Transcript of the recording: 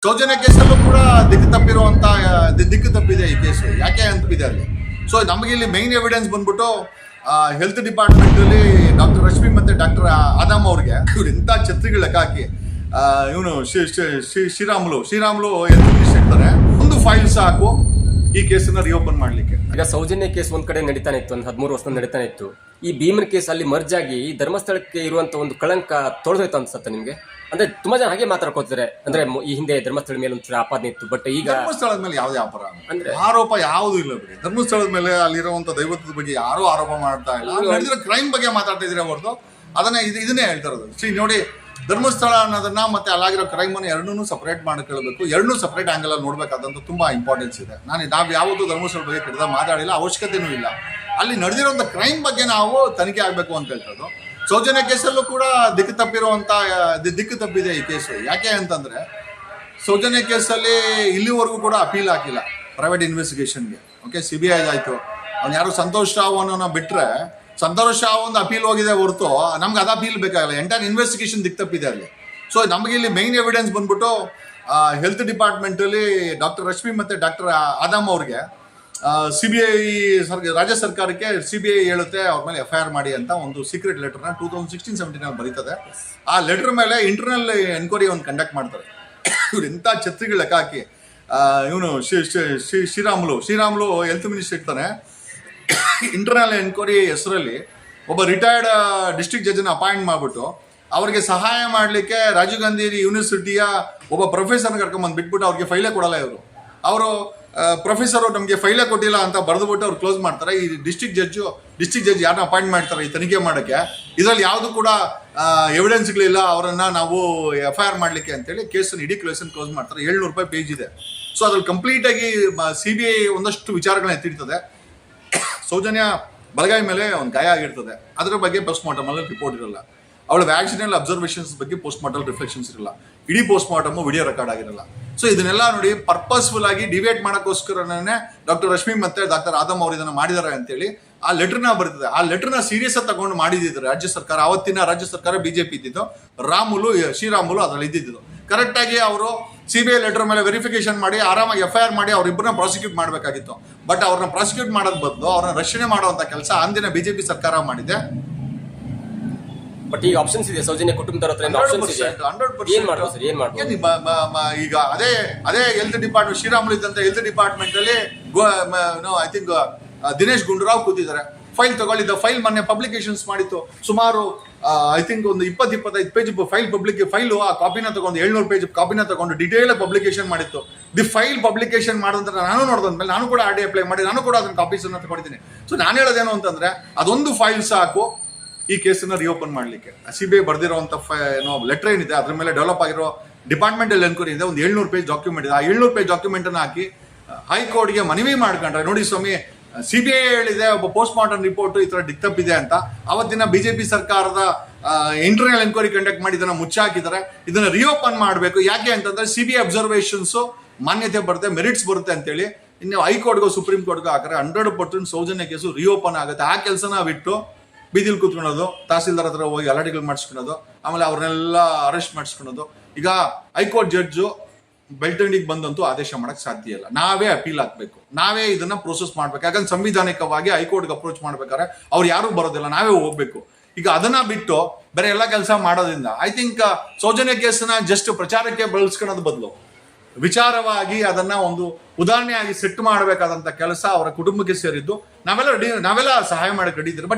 ಸೌಜನ್ಯ ಕೇಸಲ್ಲೂ ಕೂಡ ದಿಕ್ಕು ತಪ್ಪಿದೆ ಈ ಕೇಸು. ಯಾಕೆ ಅಂತಪ್ಪಿದೆ ಅಲ್ಲಿ. ಸೊ ನಮಗೆ ಇಲ್ಲಿ ಮೈನ್ ಎವಿಡೆನ್ಸ್ ಬಂದ್ಬಿಟ್ಟು ಹೆಲ್ತ್ ಡಿಪಾರ್ಟ್ಮೆಂಟ್ ಅಲ್ಲಿ ಡಾಕ್ಟರ್ ರಶ್ಮಿ ಮತ್ತೆ ಡಾಕ್ಟರ್ ಆದಾಮ್ ಅವ್ರಿಗೆ ಇವ್ರು ಇಂಥ ಛತ್ರಿಗಳು ಲೆಕ್ಕ ಹಾಕಿ ಇವನು ಶ್ರೀರಾಮುಲು ಹೆಲ್ತ್ ಮಿನಿಸ್ಟರ್ ಇರ್ತಾರೆ. ಒಂದು ಫೈಲ್ ಸಾಕು ಈ ಕೇಸನ್ನ ರಿಓಪನ್ ಮಾಡ್ಲಿಕ್ಕೆ. ಈಗ ಸೌಜನ್ಯ ಕೇಸ್ ಒಂದ್ ಕಡೆ ನಡೀತಾನೆ ಇತ್ತು, ಒಂದು 13 ವರ್ಷ ನಡೀತಾನೆ ಇತ್ತು. ಈ ಭೀಮನ್ ಕೇಸ್ ಅಲ್ಲಿ ಮರ್ಜ್ ಆಗಿ ಧರ್ಮಸ್ಥಳಕ್ಕೆ ಇರುವಂತ ಒಂದು ಕಳಂಕ ತೊಳೆದೋಯ್ತು ಅನ್ಸುತ್ತೆ ನಿಮ್ಗೆ? ಅಂದ್ರೆ ತುಂಬಾ ಜನ ಹಾಗೆ ಮಾತಾಡ್ಕೋತಾರೆ. ಅಂದ್ರೆ ಈ ಹಿಂದೆ ಧರ್ಮಸ್ಥಳದ ಮೇಲೆ ಒಂದು ಆಪಾದನೆ ಇತ್ತು, ಬಟ್ ಈಗ ಧರ್ಮಸ್ಥಳದ ಮೇಲೆ ಯಾವುದೇ ಅಪರಾಧ ಅಂದ್ರೆ ಆರೋಪ ಯಾವುದೂ ಇಲ್ಲ ಬಿಡಿ. ಧರ್ಮಸ್ಥಳದ ಮೇಲೆ ಅಲ್ಲಿರುವಂತ ದೈವತ್ವದ ಬಗ್ಗೆ ಯಾರು ಆರೋಪ ಮಾಡ್ತಾ ಇಲ್ಲ. ನಡೆದಿರೋ ಕ್ರೈಮ್ ಬಗ್ಗೆ ಮಾತಾಡ್ತಾ ಇದ್ರೆ ಹೊರತು ಇದನ್ನೇ ಹೇಳ್ತಾ ಇರೋದು. ನೋಡಿ, ಧರ್ಮಸ್ಥಳ ಅನ್ನೋದನ್ನ ಮತ್ತೆ ಅಲ್ಲಾಗಿರೋ ಕ್ರೈಮ್ ಅನ್ನು ಎರಡನ್ನೂ ಸಪರೇಟ್ ಮಾಡ್ಕೊಳ್ಬೇಕು. ಎರಡನ್ನೂ ಸಪರೇಟ್ ಆಂಗಲ್ ಅಲ್ಲಿ ನೋಡ್ಬೇಕಾದಂತ ತುಂಬಾ ಇಂಪಾರ್ಟೆನ್ಸ್ ಇದೆ. ನಾವು ಯಾವತ್ತೂ ಧರ್ಮಸ್ಥಳ ಬಗ್ಗೆ ಕೆಟ್ಟದ ಮಾತಾಡಿಲ್ಲ, ಅವಶ್ಯಕತೆನೂ ಇಲ್ಲ. ಅಲ್ಲಿ ನಡೆದಿರುವಂತ ಕ್ರೈಮ್ ಬಗ್ಗೆ ನಾವು ತನಿಖೆ ಆಗ್ಬೇಕು ಅಂತ ಹೇಳ್ತದ್ದು. ಸೌಜನ್ಯ ಕೇಸಲ್ಲೂ ಕೂಡ ದಿಕ್ಕು ತಪ್ಪಿದೆ ಈ ಕೇಸು. ಯಾಕೆ ಅಂತಂದ್ರೆ ಸೌಜನ್ಯ ಕೇಸಲ್ಲಿ ಇಲ್ಲಿವರೆಗೂ ಕೂಡ ಅಪೀಲ್ ಹಾಕಿಲ್ಲ ಪ್ರೈವೇಟ್ ಇನ್ವೆಸ್ಟಿಗೇಷನ್ಗೆ. ಓಕೆ, CBI ಆಯ್ತು. ಅವ್ನು ಯಾರು ಸಂತೋಷ್ ರಾವ್ ಅನ್ನೋನ ಬಿಟ್ರೆ ಸಂತೋಷ್ ರಾವ್ ಒಂದು ಅಪೀಲ್ ಹೋಗಿದೆ ಹೊರತು ನಮ್ಗೆ ಅದು ಅಪೀಲ್ ಬೇಕಾಗಲ್ಲ. ಎಂಟೈರ್ ಇನ್ವೆಸ್ಟಿಗೇಷನ್ ದಿಕ್ಕು ತಪ್ಪಿದೆ ಅಲ್ಲಿ. ಸೊ ನಮಗೆ ಇಲ್ಲಿ ಮೈನ್ ಎವಿಡೆನ್ಸ್ ಬಂದ್ಬಿಟ್ಟು ಹೆಲ್ತ್ ಡಿಪಾರ್ಟ್ಮೆಂಟ್ ಅಲ್ಲಿ ಡಾಕ್ಟರ್ ರಶ್ಮಿ ಮತ್ತೆ ಡಾಕ್ಟರ್ ಆದಾಮ್ ಅವ್ರಿಗೆ CBI ರಾಜ್ಯ ಸರ್ಕಾರಕ್ಕೆ CBI ಹೇಳುತ್ತೆ ಅವ್ರ ಮೇಲೆ FIR ಮಾಡಿ ಅಂತ ಒಂದು ಸೀಕ್ರೆಟ್ ಲೆಟರ್ನ 2016-17 ಬರೀತದೆ. ಆ ಲೆಟರ್ ಮೇಲೆ ಇಂಟರ್ನಲ್ ಎನ್ಕ್ವೈರಿ ಒಂದು ಕಂಡಕ್ಟ್ ಮಾಡ್ತಾರೆ. ಇವ್ರು ಇಂಥ ಛತ್ರಿಗಳು ಲೆಕ್ಕ ಹಾಕಿ ಇವನು ಶ್ರೀರಾಮುಲು ಹೆಲ್ತ್ ಮಿನಿಸ್ಟರ್ ಇರ್ತಾನೆ. ಇಂಟರ್ನಲ್ ಎನ್ಕ್ವೈರಿ ಹೆಸರಲ್ಲಿ ಒಬ್ಬ ರಿಟೈರ್ಡ್ ಡಿಸ್ಟ್ರಿಕ್ಟ್ ಜಡ್ಜನ್ನ ಅಪಾಯಿಂಟ್ ಮಾಡ್ಬಿಟ್ಟು ಅವ್ರಿಗೆ ಸಹಾಯ ಮಾಡಲಿಕ್ಕೆ ರಾಜೀವ್ ಗಾಂಧಿ ಯೂನಿವರ್ಸಿಟಿಯ ಒಬ್ಬ ಪ್ರೊಫೆಸರ್ನ ಕರ್ಕೊಂಡ್ಬಂದು ಬಿಟ್ಬಿಟ್ಟು ಅವ್ರಿಗೆ ಫೈಲೇ ಕೊಡಲ್ಲ. ಅವರು ಪ್ರೊಫೆಸರ್ ನಮಗೆ ಫೈಲೇ ಕೊಟ್ಟಿಲ್ಲ ಅಂತ ಬರೆದುಬಿಟ್ಟು ಅವ್ರು ಕ್ಲೋಸ್ ಮಾಡ್ತಾರೆ. ಈ ಡಿಸ್ಟ್ರಿಕ್ಟ್ ಜಡ್ಜ್ ಯಾರನ್ನ ಅಪಾಯಿಂಟ್ ಮಾಡ್ತಾರೆ ಈ ತನಿಖೆ ಮಾಡೋಕ್ಕೆ, ಇದರಲ್ಲಿ ಯಾವುದು ಕೂಡ ಎವಿಡೆನ್ಸ್ಗಳಿಲ್ಲ, ಅವರನ್ನ ನಾವು FIR ಮಾಡಲಿಕ್ಕೆ ಅಂತೇಳಿ ಕೇಸನ್ನು ಇಡೀ ಕೇಸನ್ನು ಕ್ಲೋಸ್ ಮಾಡ್ತಾರೆ. 700 ರೂಪಾಯಿ ಪೇಜ್ ಇದೆ. ಸೊ ಅದ್ರಲ್ಲಿ ಕಂಪ್ಲೀಟ್ ಆಗಿ CBI ಒಂದಷ್ಟು ವಿಚಾರಗಳನ್ನ ಎತ್ತಿಡ್ತದೆ. ಸೌಜನ್ಯ ಬಲಗಾಯ ಮೇಲೆ ಒಂದು ಗಾಯ ಆಗಿರ್ತದೆ, ಅದರ ಬಗ್ಗೆ ಪೋಸ್ಟ್ ಮಾರ್ಟಮ್ ಅಲ್ಲಿ ರಿಪೋರ್ಟ್ ಇರಲ್ಲ. ಅವಳ ವ್ಯಾಕ್ಸಿನಲ್ ಅಬ್ಸರ್ವೇಷನ್ಸ್ ಬಗ್ಗೆ ಪೋಸ್ಟ್ ಮಾರ್ಟಮ್ ರಿಫ್ಲೆಕ್ಷನ್ಸ್ ಇರಲ್ಲ. ಇಡೀ ಪೋಸ್ಟ್ ಮಾರ್ಟಮ್ ವಿಡಿಯೋ ರೆಕಾರ್ಡ್ ಆಗಿರಲ್ಲ. ಸೊ ಇದನ್ನೆಲ್ಲ ನೋಡಿ ಪರ್ಪಸ್ಫುಲ್ ಆಗಿ ಡಿವೇಟ್ ಮಾಡೋಕ್ಕೋಸ್ಕರನೇ ಡಾಕ್ಟರ್ ರಶ್ಮಿ ಮತ್ತೆ ಡಾಕ್ಟರ್ ಆದಮ್ ಅವರು ಇದನ್ನ ಮಾಡಿದ್ದಾರೆ ಅಂತೇಳಿ ಆ ಲೆಟರ್ನ ಬರ್ತದೆ. ಆ ಲೆಟರ್ನ ಸೀರಿಯಸ್ ಆಗಿ ತಗೊಂಡು ಮಾಡಿದಿದ್ರು ರಾಜ್ಯ ಸರ್ಕಾರ. ಆವತ್ತಿನ ರಾಜ್ಯ ಸರ್ಕಾರ BJP ಇದ್ದಿದ್ದು, ಶ್ರೀರಾಮುಲು ಅದ್ರಲ್ಲಿ ಇದ್ದಿದ್ದು. ಕರೆಕ್ಟ್ ಆಗಿ ಅವರು CBI ಲೆಟರ್ ಮೇಲೆ ವೆರಿಫಿಕೇಶನ್ ಮಾಡಿ ಆರಾಮಾಗಿ FIR ಮಾಡಿ ಅವ್ರಿಬ್ಬರನ್ನ ಪ್ರಾಸಿಕ್ಯೂಟ್ ಮಾಡಬೇಕಾಗಿತ್ತು. ಬಟ್ ಅವ್ರನ್ನ ಪ್ರಾಸಿಕ್ಯೂಟ್ ಮಾಡೋದ್ ಬದಲು ಅವ್ರನ್ನ ರಕ್ಷಣೆ ಮಾಡುವಂತ ಕೆಲಸ ಅಂದಿನ BJP ಸರ್ಕಾರ ಮಾಡಿದೆ. ಬಟ್ ಈಗ ಆಪ್ಷನ್ಸ್ ಇದೆ, ಸೌಜನ್ಯ ಕುಟುಂಬದವ್ರ ಹತ್ರ ಆಪ್ಷನ್ಸ್ ಇದೆ. 100% ಈಗ ಅದೇ ಹೆಲ್ತ್ ಡಿಪಾರ್ಟ್ಮೆಂಟ್ ಶ್ರೀರಾಮುಲು ಇದ್ದಂತ ಹೆಲ್ತ್ ಡಿಪಾರ್ಟ್ಮೆಂಟ್ ಅಲ್ಲಿ ಐ ಥಿಂಕ್ ದಿನೇಶ್ ಗುಂಡೂರಾವ್ ಕೂತಿದ್ದಾರೆ. ಫೈಲ್ ತಗೊಳ್ಳಿದ್ದ ಫೈಲ್ ಮೊನ್ನೆ ಪಬ್ಲಿಕೇಶನ್ಸ್ ಮಾಡಿತ್ತು. ಸುಮಾರು ಐ ಥಿಂಕ್ ಒಂದು 20-25 ಪೇಜ್ ಫೈಲು ಆ ಕಾಪಿನ ತಗೊಂಡು 700 ಪೇಜ್ ಕಾಪಿನ ತಗೊಂಡು ಡಿಟೇಲ್ ಪಬ್ಲಿಕೇಶನ್ ಮಾಡಿತ್ತು. ದಿ ಫೈಲ್ ಪಬ್ಲಿಕೇಶನ್ ಮಾಡಿದ್ರೆ ನಾನು ನೋಡಿದ್ಮೇಲೆ ನಾನು ಕೂಡ RD ಅಪ್ಲೈ ಮಾಡಿ ನಾನು ಕೂಡ ಅದನ್ನ ಕಾಪೀಸ್ ಅನ್ನ ತಗೊಂಡಿದ್ದೀನಿ. ಸೊ ನಾನು ಹೇಳೋದೇನು ಅಂತಂದ್ರೆ ಅದೊಂದು ಫೈಲ್ ಸಾಕು ಈ ಕೇಸನ್ನ ರಿಓಪನ್ ಮಾಡ್ಲಿಕ್ಕೆ. CBI ಬರ್ದಿರೋಂಥ ಲೆಟರ್ ಏನಿದೆ ಅದ್ರ ಮೇಲೆ ಡೆವಲಪ್ ಆಗಿರೋ ಡಿಪಾರ್ಟ್ಮೆಂಟಲ್ ಎನ್ಕ್ವೈರಿ ಇದೆ. ಒಂದು 700 ಪೇಜ್ ಡಾಕ್ಯುಮೆಂಟ್ ಇದೆ. ಆ 700 ಪೇಜ್ ಡಾಕ್ಯುಮೆಂಟ್ ಅನ್ನ ಹಾಕಿ ಹೈಕೋರ್ಟ್ಗೆ ಮನವಿ ಮಾಡ್ಕೊಂಡ್ರೆ, ನೋಡಿ ಸ್ವಾಮಿ, CBI ಹೇಳಿದೆ ಒಬ್ಬ ಪೋಸ್ಟ್ ಮಾರ್ಟಮ್ ರಿಪೋರ್ಟ್ ಈ ತರ ದಿಕ್ತಪ್ಪಿದೆ ಅಂತ. ಅವತ್ತಿನ BJP ಸರ್ಕಾರದ ಇಂಟರ್ನಲ್ ಎನ್ಕ್ವೈರಿ ಕಂಡಕ್ಟ್ ಮಾಡಿ ಇದನ್ನ ಮುಚ್ಚಾಕಿದ್ದಾರೆ. ಇದನ್ನ ರಿಓಪನ್ ಮಾಡಬೇಕು. ಯಾಕೆ ಅಂತಂದ್ರೆ CBI ಅಬ್ಸರ್ವೇಷನ್ಸ್ ಮಾನ್ಯತೆ ಬರುತ್ತೆ, ಮೆರಿಟ್ಸ್ ಬರುತ್ತೆ ಅಂತೇಳಿ ಇನ್ನು ಹೈಕೋರ್ಟ್ಗೋ ಸುಪ್ರೀಂ ಕೋರ್ಟ್ಗೋ ಹಾಕಿದ್ರೆ 100% ಸೌಜನ್ಯ ಕೇಸು ರಿಓಪನ್ ಆಗುತ್ತೆ. ಆ ಕೆಲಸನ ಬಿಟ್ಟು ಬೀದಿಲ್ ಕೂತ್ಕೊಳ್ಳೋದು, ತಹಸೀಲ್ದಾರ್ ಹತ್ರ ಹೋಗಿ ಅಲರ್ಟ್ಗಳು ಮಾಡಿಸ್ಕೊಳೋದು, ಆಮೇಲೆ ಅವ್ರನ್ನೆಲ್ಲ ಅರೆಸ್ಟ್ ಮಾಡಿಸ್ಕೊಳೋದು. ಈಗ ಹೈಕೋರ್ಟ್ ಜಡ್ಜು ಬೆಳ್ತಂಡಿಗೆ ಬಂದಂತೂ ಆದೇಶ ಮಾಡಕ್ ಸಾಧ್ಯ ಇಲ್ಲ. ನಾವೇ ಅಪೀಲ್ ಹಾಕ್ಬೇಕು, ನಾವೇ ಇದನ್ನ ಪ್ರೋಸೆಸ್ ಮಾಡ್ಬೇಕು. ಯಾಕಂದ್ರೆ ಸಂವಿಧಾನಿಕವಾಗಿ ಹೈಕೋರ್ಟ್ಗೆ ಅಪ್ರೋಚ್ ಮಾಡ್ಬೇಕಾದ್ರೆ ಅವ್ರು ಯಾರು ಬರೋದಿಲ್ಲ, ನಾವೇ ಹೋಗ್ಬೇಕು. ಈಗ ಅದನ್ನ ಬಿಟ್ಟು ಬೇರೆ ಎಲ್ಲ ಕೆಲಸ ಮಾಡೋದ್ರಿಂದ ಐ ಥಿಂಕ್ ಸೌಜನ್ಯ ಕೇಸನ್ನ ಜಸ್ಟ್ ಪ್ರಚಾರಕ್ಕೆ ಬಳಸ್ಕೊಳ್ಳೋದು ಬದಲು ವಿಚಾರವಾಗಿ ಅದನ್ನ ಒಂದು ಉದಾಹರಣೆಯಾಗಿ ಸೆಟ್ ಮಾಡಬೇಕಾದಂತ ಕೆಲಸ ಅವರ ಕುಟುಂಬಕ್ಕೆ ಸೇರಿದ್ದು. ನಾವೆಲ್ಲ ಸಹಾಯ ಮಾಡಕ್ಕೆ ರೆಡಿ ಇದ್ದೀವಿ. ಬಟ್